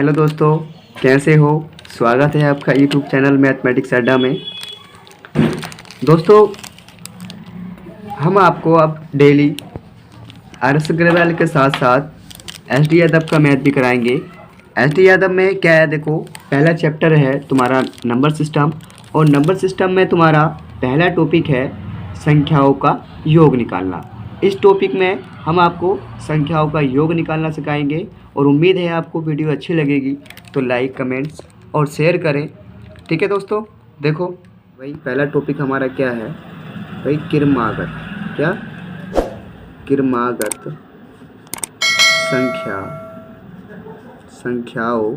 Hello दोस्तों, कैसे हो। स्वागत है आपका यूट्यूब चैनल मैथमेटिक्स अड्डा में। दोस्तों, हम आपको अब डेली आर.एस. अग्रवाल के साथ साथ एस.डी. यादव का मैथ भी कराएंगे। एस.डी. यादव में क्या है, देखो, पहला चैप्टर है तुम्हारा नंबर सिस्टम, और नंबर सिस्टम में तुम्हारा पहला टॉपिक है संख्याओं का योग निकालना। इस टॉपिक में हम आपको संख्याओं का योग निकालना सिखाएंगे और उम्मीद है आपको वीडियो अच्छी लगेगी, तो लाइक, कमेंट्स और शेयर करें। ठीक है दोस्तों, देखो भाई, पहला टॉपिक हमारा क्या है भाई, क्रमागत। क्या? क्रमागत संख्याओं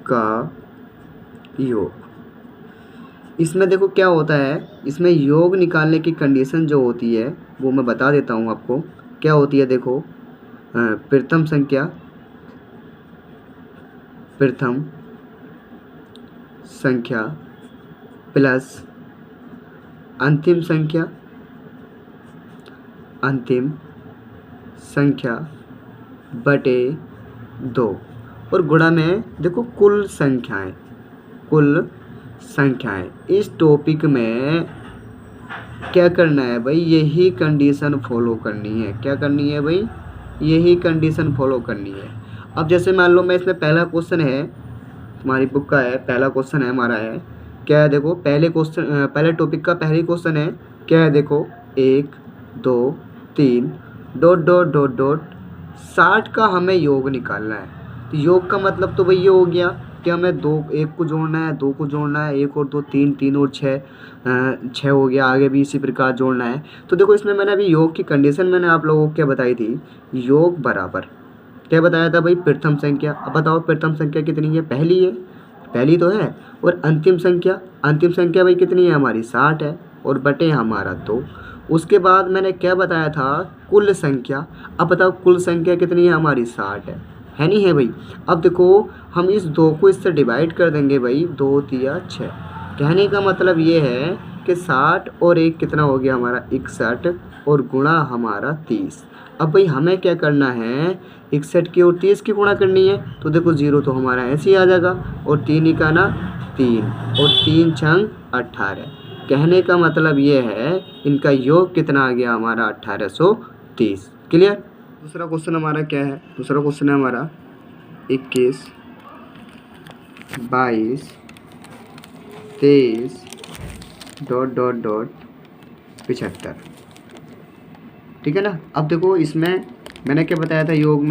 का योग। इसमें देखो क्या होता है, इसमें योग निकालने की कंडीशन जो होती है वो मैं बता देता हूँ आपको। क्या होती है, देखो, प्रथम संख्या प्लस अंतिम संख्या बटे 2 और गुणा में देखो कुल संख्याएं। इस टॉपिक में क्या करना है भाई, यही कंडीशन फॉलो करनी है। क्या करनी है भाई, यही कंडीशन फॉलो करनी है। अब जैसे मान लो मैं इसमें पहला क्वेश्चन है, तुम्हारी बुक का है, पहला क्वेश्चन है हमारा है, क्या है देखो, पहले टॉपिक का पहली क्वेश्चन है, क्या है देखो, 1 2 3 डॉट डॉट डॉट डॉट 60 का हमें योग निकालना है। तो योग का मतलब तो भाई ये हो गया कि हमें 1 को जोड़ना है, 2 को जोड़ना है, 1 और 2 3, 3 और 6 हो गया, आगे भी इसी प्रकार जोड़ना है। तो देखो इसमें मैंने अभी योग की कंडीशन मैंने आप लोगों को क्या बताई थी, योग बराबर क्या बताया था भाई, प्रथम संख्या। अब बताओ प्रथम संख्या कितनी है, पहली तो है, और अंतिम संख्या भाई कितनी है हमारी, 60 है, और बटे हमारा 2। उसके बाद मैंने क्या बताया था, कुल संख्या। अब बताओ कुल संख्या कितनी है हमारी, 60 है नहीं है भाई। अब देखो हम इस 2 को इससे डिवाइड कर देंगे भाई, 2 तिया 6। कहने का मतलब ये है कि 60 और 1 कितना हो गया हमारा, 61, और गुणा हमारा 30। अब भाई हमें क्या करना है, 61 की और 30 की गुणा करनी है। तो देखो 0 तो हमारा ऐसे ही आ जाएगा, और 3 इकाना 3, और 3 छंग 18। कहने का मतलब ये है इनका योग कितना आ गया हमारा, 1830। क्लियर। दूसरा क्वेश्चन हमारा क्या है, दूसरा क्वेश्चन है हमारा 21 22 23 डॉट डॉट डॉट 75। ठीक है ना। अब देखो इसमें मैंने क्या बताया था, योग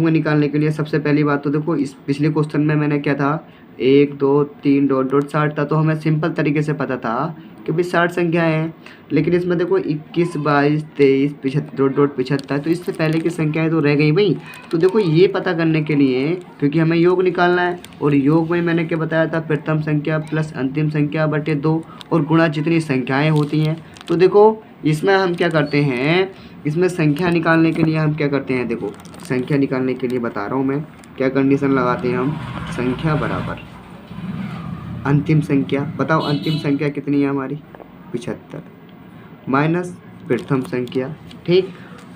में निकालने के लिए सबसे पहली बात तो देखो, इस पिछले क्वेश्चन में मैंने क्या था, 1 2 3 डॉट डॉट 60 था, तो हमें सिंपल तरीके से पता था कि भाई 60 संख्याएं हैं। लेकिन इसमें देखो 21 22 23 75 डॉट डॉट 75, तो इससे पहले की संख्याएं तो रह गई भाई। तो देखो ये पता करने के लिए, क्योंकि हमें योग निकालना है, और योग में मैंने क्या बताया था, प्रथम संख्या प्लस अंतिम संख्या बटे 2 और गुणा जितनी संख्याएँ होती हैं। तो देखो इसमें हम क्या करते हैं, इसमें संख्या निकालने के लिए हम क्या करते हैं, देखो संख्या निकालने के लिए बता रहा हूँ मैं, क्या कंडीशन लगाते हैं हम, संख्या बराबर अंतिम संख्या। बताओ अंतिम संख्या कितनी है हमारी, 75, माइनस प्रथम संख्या, ठीक,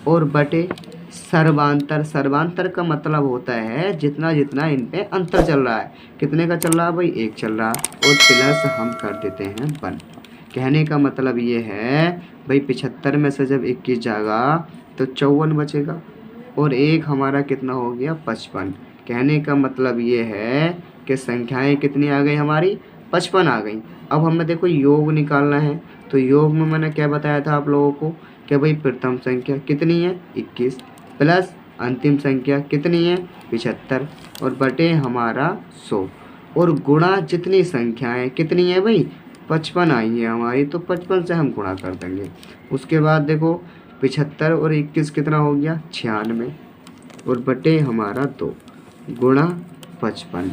और बटे सर्वांतर का मतलब होता है जितना जितना इन पे अंतर चल रहा है। कितने का चल रहा है भाई, 1 चल रहा, और प्लस हम कर देते हैं 1। कहने का मतलब ये है भाई 75 में से जब 21 जाएगा तो 54 बचेगा, और 1 हमारा कितना हो गया, 55। कहने का मतलब ये है कि संख्याएं कितनी आ गई हमारी, 55 आ गई। अब हमें देखो योग निकालना है, तो योग में मैंने क्या बताया था आप लोगों को कि भाई प्रथम संख्या कितनी है, 21, प्लस अंतिम संख्या कितनी है, 75, और बटे हमारा 100, और गुणा जितनी संख्याएं कितनी है भाई, 55 आई है हमारी, तो 55 से हम गुणा कर देंगे। उसके बाद देखो 75 और 21 कितना हो गया, 96, और बटे हमारा 2 गुणा 55।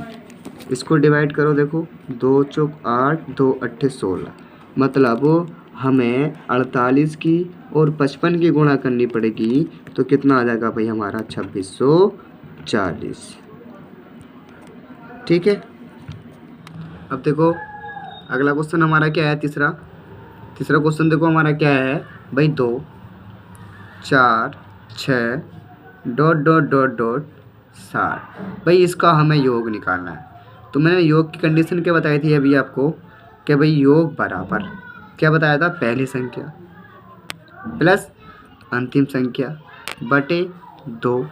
इसको डिवाइड करो, देखो 2 चौक 8, 2 अट्ठे 16, मतलब हमें 48 की और 55 की गुणा करनी पड़ेगी। तो कितना आ जाएगा भाई हमारा, 2640। ठीक है। अब देखो अगला क्वेश्चन हमारा क्या है, तीसरा क्वेश्चन देखो हमारा क्या है भाई, 2 4 6 डॉट डॉट डॉट डॉट 60। भाई इसका हमें योग निकालना है। तो मैंने योग की कंडीशन क्या बताई थी अभी आपको कि भाई योग बराबर क्या बताया था, पहली संख्या प्लस अंतिम संख्या बटे 2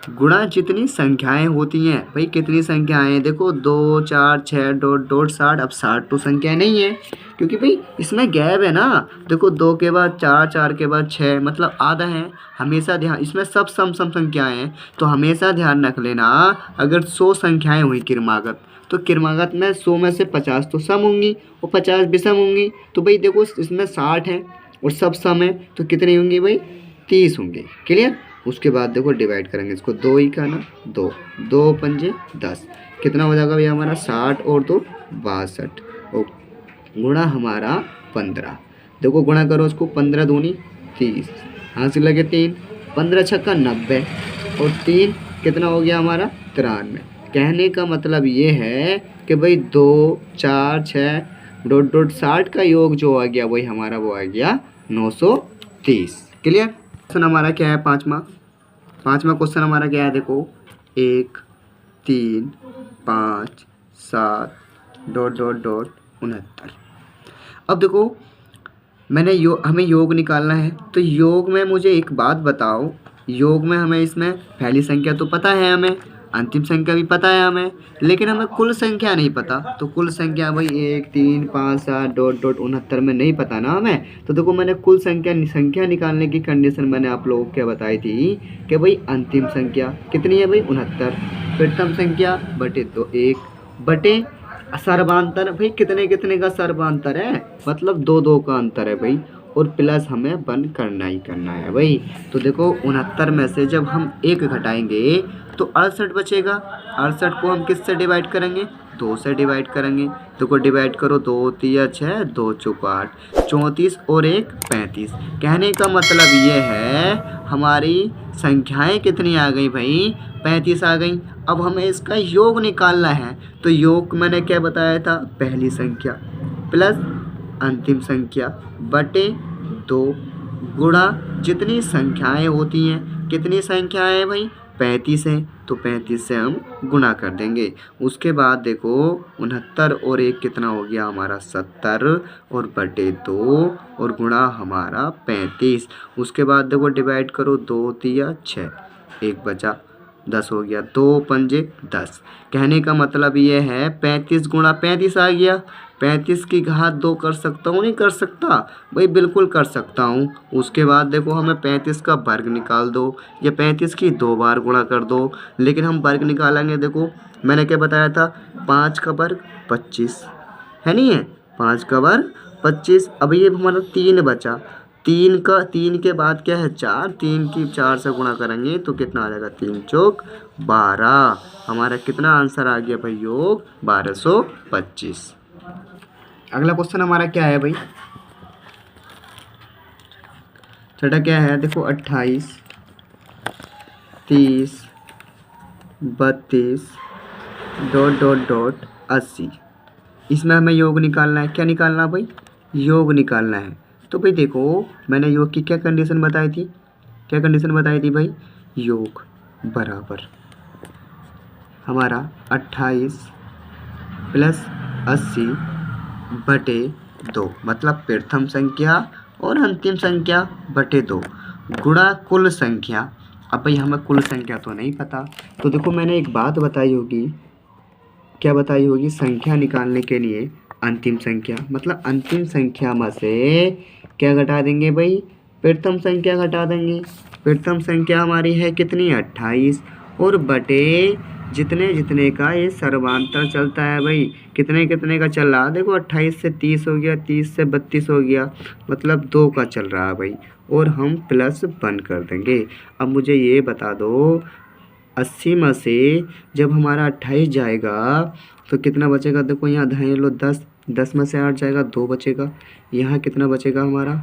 गुणा जितनी संख्याएं होती हैं। भाई कितनी संख्याएं हैं, देखो 2 4 6 डॉट डॉट 60। अब 60 तो संख्या नहीं है क्योंकि भाई इसमें गैप है ना। देखो 2 के बाद 4, 4 के बाद 6, मतलब आधा है। हमेशा ध्यान, इसमें सब सम संख्याएं हैं तो हमेशा ध्यान रख लेना, अगर 100 संख्याएं हुई क्रमागत तो क्रमागत में 100 में से 50 तो सम होंगी और 50 विषम होंगी। तो भाई देखो इसमें 60 है और सब सम है तो कितनी होंगी भाई, 30 होंगे। क्लियर। उसके बाद देखो डिवाइड करेंगे इसको, 2 ही का ना 2, 2 पंजे 10, कितना हो जाएगा भैया हमारा 60 और 2 62 और गुणा हमारा 15। देखो गुणा करो उसको, 15 दूनी 30, हाँ से लगे 3, 15 छक्का 90 और 3 कितना हो गया हमारा 93। कहने का मतलब ये है कि भाई 2 4 6 डॉट डॉट 60 का योग जो आ गया वही हमारा वो आ गया 930। क्लियर। क्वेश्चन हमारा क्या है, पाँचवा क्वेश्चन हमारा क्या है, देखो 1 3 5 7 डॉट डॉट डॉट 69। अब देखो मैंने हमें योग निकालना है तो योग में मुझे एक बात बताओ, योग में हमें इसमें पहली संख्या तो पता है, हमें अंतिम संख्या भी पता है हमें, लेकिन हमें कुल संख्या नहीं पता। तो कुल संख्या भाई 1 3 5 7 डॉट डॉट 69 में नहीं पता ना हमें। तो देखो मैंने कुल संख्या निकालने की कंडीशन मैंने आप लोगों को क्या बताई थी कि भाई अंतिम संख्या कितनी है भाई 69, प्रथम संख्या बटे 2 1 बटे सर्वांतर। भाई कितने कितने का सर्वांतर है, मतलब 2 2 का अंतर है भाई, और प्लस हमें बंद करना ही करना है भाई। तो देखो 69 में से जब हम 1 घटाएंगे तो 68 बचेगा। 68 को हम किससे डिवाइड करेंगे, 2 से डिवाइड करेंगे। तो को डिवाइड करो, 2 3 6 2 4 8, 34 और 1 35। कहने का मतलब ये है हमारी संख्याएं कितनी आ गई भाई, 35 आ गई। अब हमें इसका योग निकालना है तो योग मैंने क्या बताया था, पहली संख्या प्लस अंतिम संख्या बटे 2 गुणा जितनी संख्याएं होती हैं। कितनी संख्याएं हैं भाई, 35 है तो 35 से हम गुणा कर देंगे। उसके बाद देखो 69 और 1 कितना हो गया हमारा 70 और बटे 2 और गुणा हमारा 35। उसके बाद देखो डिवाइड करो, 2 3 6 1 बचा 10 हो गया, 2 पंजे 10। कहने का मतलब ये है 35 गुणा 35 आ गया। 35 की घात 2 कर सकता हूँ, नहीं कर सकता भाई, बिल्कुल कर सकता हूँ। उसके बाद देखो हमें 35 का वर्ग निकाल दो या 35 की 2 बार गुणा कर दो, लेकिन हम वर्ग निकालेंगे। देखो मैंने क्या बताया था, 5 का वर्ग 25 है, नहीं है 5 का वर्ग 25। अब ये हमारा 3 बचा, 3 के बाद क्या है 4, 3 की 4 से गुणा करेंगे तो कितना आ जाएगा, 3 चौक 12। हमारा कितना आंसर आ गया भाई, योग 1225। अगला क्वेश्चन हमारा क्या है भाई, छठा क्या है, देखो 28 30 32 डॉट डॉट डॉट 80। इसमें हमें योग निकालना है। क्या निकालना है भाई, योग निकालना है। तो भाई देखो मैंने योग की क्या कंडीशन बताई थी, क्या कंडीशन बताई थी भाई, योग बराबर हमारा 28 प्लस 80 बटे 2, मतलब प्रथम संख्या और अंतिम संख्या बटे 2 गुणा कुल संख्या। अब भाई हमें कुल संख्या तो नहीं पता, तो देखो मैंने एक बात बताई होगी, क्या बताई होगी, संख्या निकालने के लिए अंतिम संख्या, मतलब अंतिम संख्या में से क्या घटा देंगे भाई, प्रथम संख्या घटा देंगे। प्रथम संख्या हमारी है कितनी, 28 और बटे जितने जितने का ये सर्वांतर चलता है भाई, कितने कितने का चल रहा है, देखो 28 से 30 हो गया, 30 से 32 हो गया, मतलब 2 का चल रहा है भाई, और हम प्लस 1 कर देंगे। अब मुझे ये बता दो 80 में से जब हमारा 28 जाएगा तो कितना बचेगा, देखो यहाँ ध्यान लो 10, 10 में से 8 जाएगा 2 बचेगा, यहाँ कितना बचेगा हमारा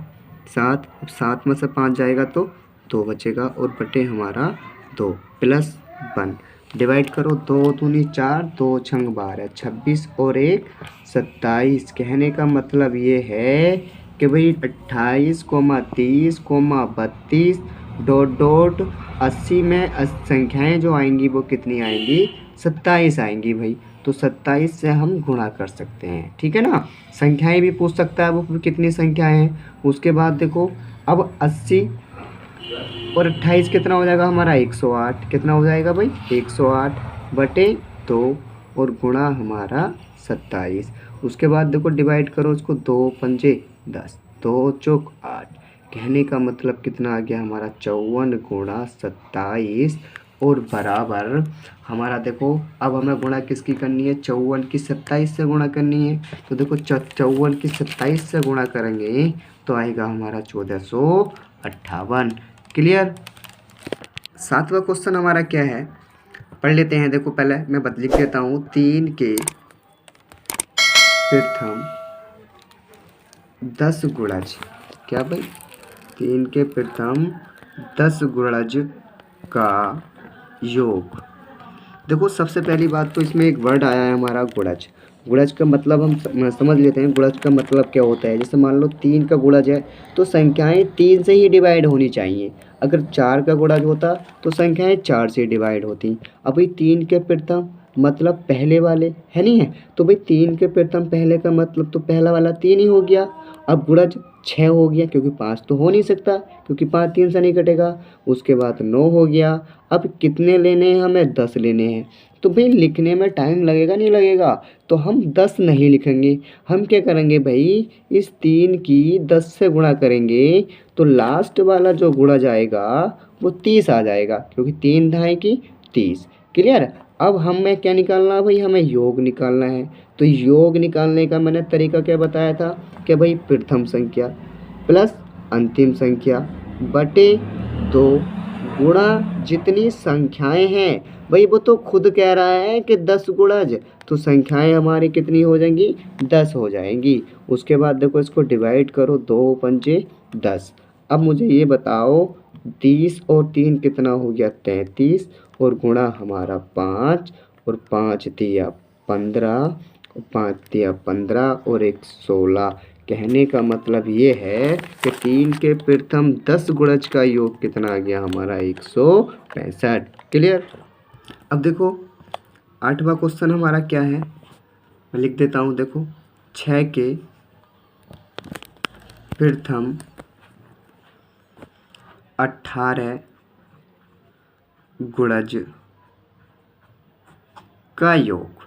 7, अब 7 में से 5 जाएगा तो 2 बचेगा और बटे हमारा 2 प्लस 1। डिवाइड करो, 2 दूनी 4 2 छंग 12 26 और 1 27। कहने का मतलब ये है कि भाई 28, 30, 32 डॉट डॉट 80 में संख्याएं जो आएंगी वो कितनी आएंगी, 27 आएंगी भाई। तो 27 से हम गुणा कर सकते हैं, ठीक है ना। संख्याएं भी पूछ सकता है वो कितनी संख्याएं हैं। उसके बाद देखो अब 80 और 28 कितना हो जाएगा हमारा, 108। कितना हो जाएगा भाई, 108 बटे 2 और गुणा हमारा 27। उसके बाद देखो डिवाइड करो उसको, 2 पंजे 10, 2 चौक 8। कहने का मतलब कितना आ गया हमारा, 54 गुणा 27 और बराबर हमारा। देखो अब हमें गुणा किसकी करनी है, 54 की 27 से गुणा करनी है। तो देखो 54 की 27 से गुणा करेंगे तो आएगा हमारा 1458। क्लियर। 7वां क्वेश्चन हमारा क्या है, पढ़ लेते हैं। देखो पहले मैं लिख देता हूँ, 3 के प्रथम 10 गुणज। क्या भाई, 3 के प्रथम 10 गुणज का योग। देखो सबसे पहली बात तो इसमें एक वर्ड आया है हमारा गुणज। गुणज का मतलब हम समझ लेते हैं, गुणज का मतलब क्या होता है। जैसे मान लो 3 का गुणज है तो संख्याएं 3 से ही डिवाइड होनी चाहिए। अगर 4 का गुणज होता तो संख्याएं 4 से डिवाइड होती। अब भाई 3 के प्रथम मतलब पहले वाले है नहीं है, तो भाई 3 के प्रथम पहले का मतलब तो पहला वाला 3 ही हो गया। अब गुणज 6 हो गया क्योंकि 5 तो हो नहीं सकता, क्योंकि 5 3 से नहीं कटेगा। उसके बाद 9 हो गया। अब कितने लेने हैं हमें, 10 लेने हैं। तो भाई लिखने में टाइम लगेगा नहीं लगेगा, तो हम 10 नहीं लिखेंगे। हम क्या करेंगे भाई, इस 3 की 10 से गुणा करेंगे तो लास्ट वाला जो गुणा जाएगा वो 30 आ जाएगा, क्योंकि 3 ढाई की 30। क्लियर। अब हमें क्या निकालना है भाई, हमें योग निकालना है। तो योग निकालने का मैंने तरीका क्या बताया था कि भाई प्रथम संख्या प्लस अंतिम संख्या बटे 2 गुणा जितनी संख्याएं हैं। भाई वो तो खुद कह रहा है कि 10 गुणज, तो संख्याएं हमारी कितनी हो जाएंगी, 10 हो जाएंगी। उसके बाद देखो इसको डिवाइड करो, 2 पंजे 10। अब मुझे ये बताओ 30 और 3 कितना हो गया, 33 और गुणा हमारा 5 और 5 दिया 15 और 5 दिया 15 और 1 16। कहने का मतलब ये है कि 3 के प्रथम 10 गुणज का योग कितना आ गया हमारा, 165। क्लियर। अब देखो 8वां क्वेश्चन हमारा क्या है, मैं लिख देता हूँ। देखो 6 के प्रथम 18 गुणज का योग।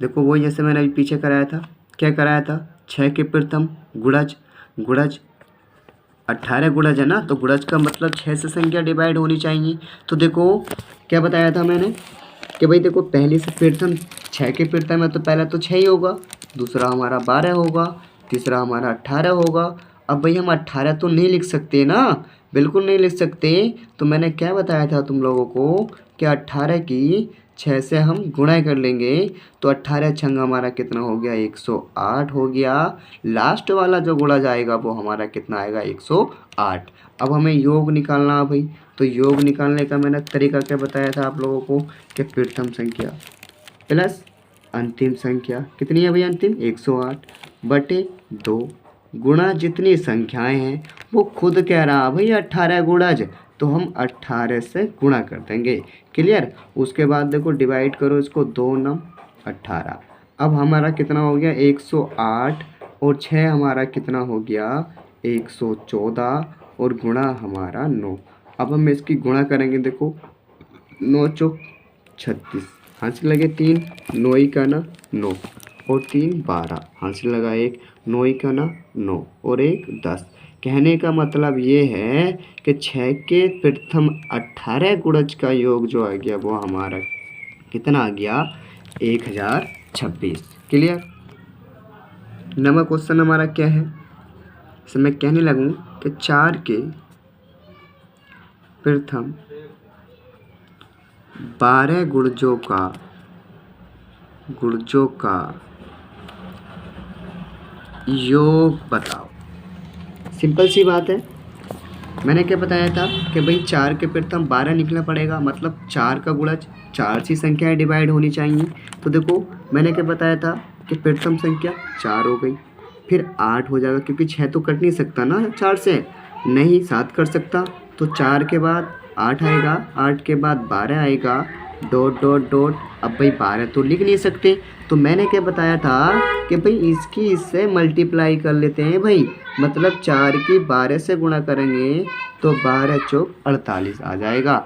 देखो वही जैसे मैंने अभी पीछे कराया था, क्या कराया था, 6 के प्रथम गुणज, गुणज 18 गुणज है ना, तो गुणज का मतलब 6 से संख्या डिवाइड होनी चाहिए। तो देखो क्या बताया था मैंने कि भाई देखो पहले से प्रथम 6 के प्रथम है तो पहला तो 6 ही होगा, दूसरा हमारा 12 होगा, तीसरा हमारा 18 होगा। अब भाई हम 18 तो नहीं लिख सकते ना, बिल्कुल नहीं लिख सकते। तो मैंने क्या बताया था तुम लोगों को कि 18 की 6 से हम गुणा कर लेंगे तो 18 छंग हमारा कितना हो गया, 108 हो गया। लास्ट वाला जो गुणा जाएगा वो हमारा कितना आएगा, 108। अब हमें योग निकालना है भाई। तो योग निकालने का मैंने तरीका क्या बताया था आप लोगों को कि प्रथम संख्या प्लस अंतिम संख्या कितनी है भाई, अंतिम 108 बटे 2 गुणा जितनी संख्याएं हैं। वो खुद कह रहा भाई 18 गुणज, तो हम 18 से गुणा कर देंगे। क्लियर। उसके बाद देखो डिवाइड करो इसको, 2 9 18। अब हमारा कितना हो गया, 108 और 6 हमारा कितना हो गया, 114 और गुणा हमारा 9। अब हम इसकी गुणा करेंगे। देखो 9 चौक 36, हाथ से लगे 3, 9 का ना 9 और 3 12, हाथ से लगा 1, 9 का ना 9 और 1 10। कहने का मतलब ये है कि 6 के प्रथम 18 गुणज का योग जो आ गया वो हमारा कितना आ गया, 1026। क्लियर। 9वां क्वेश्चन हमारा क्या है, इसे मैं कहने लगूँ कि 4 के प्रथम 12 गुणजों का योग बताओ। सिंपल सी बात है, मैंने क्या बताया था कि भाई 4 के प्रथम 12 निकलना पड़ेगा, मतलब 4 का गुणज 4 सी संख्याएं डिवाइड होनी चाहिए। तो देखो मैंने क्या बताया था कि प्रथम संख्या 4 हो गई, फिर 8 हो जाएगा क्योंकि 6 तो कट नहीं सकता ना 4 से, नहीं 7 कर सकता, तो 4 के बाद 8 आएगा, 8 के बाद 12 आएगा, डॉट डॉट डॉट। अब भाई 12 तो लिख नहीं सकते, तो मैंने क्या बताया था कि भाई इसकी इससे मल्टीप्लाई कर लेते हैं भाई, मतलब 4 की 12 से गुणा करेंगे तो 12 चौक 48 आ जाएगा।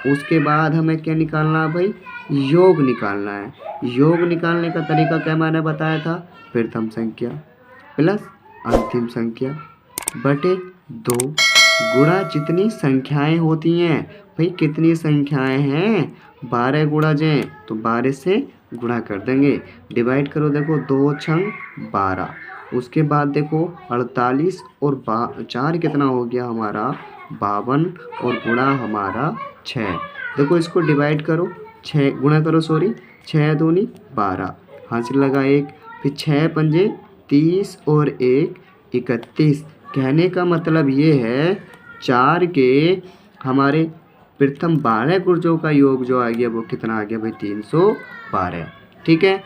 उसके बाद हमें क्या निकालना है भाई, योग निकालना है। योग निकालने का तरीका क्या मैंने बताया था, प्रथम संख्या प्लस अंतिम संख्या बटे 2 गुणा जितनी संख्याएं होती हैं। भाई कितनी संख्याएं हैं, 12 गुणा जाए तो 12 से गुणा कर देंगे, डिवाइड करो, देखो 2 छंग 12, उसके बाद देखो 48 और 4 कितना हो गया हमारा 52 और गुणा हमारा 6। देखो इसको डिवाइड करो, 6 गुणा करो, सॉरी 6 दूनी 12, हासिल लगा 1, फिर 6 पंजे 30 और 1 31। कहने का मतलब ये है 4 के हमारे प्रथम 12 गुर्जों का योग जो आ गया वो कितना आ गया भाई 312। ठीक है।